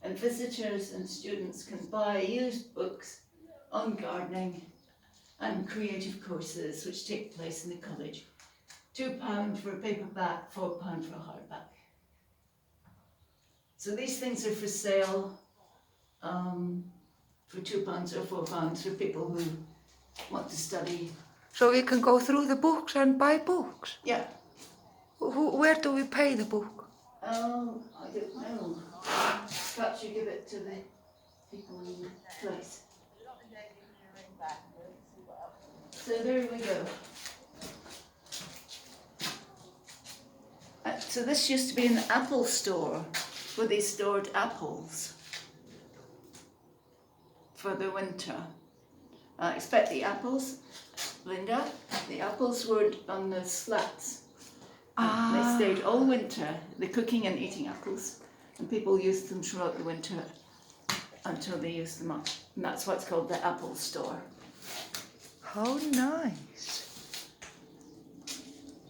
and visitors and students can buy used books on gardening and creative courses which take place in the college. £2 for a paperback, £4 for a hardback. So these things are for sale for £2 or £4 for people who want to study. So we can go through the books and buy books? Yeah. Where do we pay the book? Oh, I don't know. Perhaps you give it to the people in the place. So there we go. So this used to be an apple store where they stored apples for the winter. I expect the apples, Linda, the apples were on the slats. They stayed all winter, the cooking and eating apples, and people used them throughout the winter until they used them up. And that's why it's called the apple store. How nice.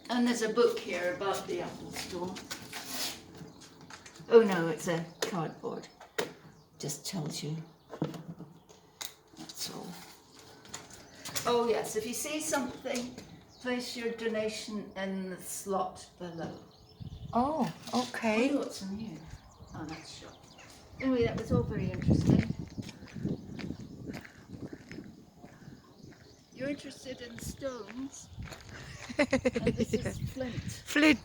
And there's a book here about the apple store. Oh no, it's a cardboard. Just tells you. That's all. Oh yes, if you see something, place your donation in the slot below. Oh, okay. Oh, what's in here? Oh, that's shop. Anyway, that was all very interesting. You're interested in stones? And this is flint. Flint.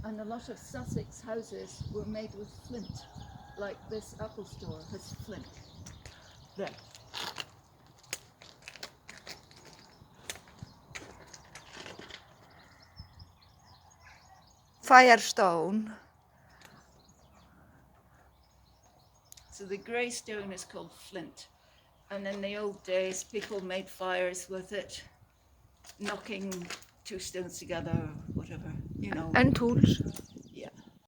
And a lot of Sussex houses were made with flint. Like this apple store has flint. There. Firestone. So the grey stone is called flint. And in the old days, people made fires with it, knocking two stones together or whatever, you know. And tools.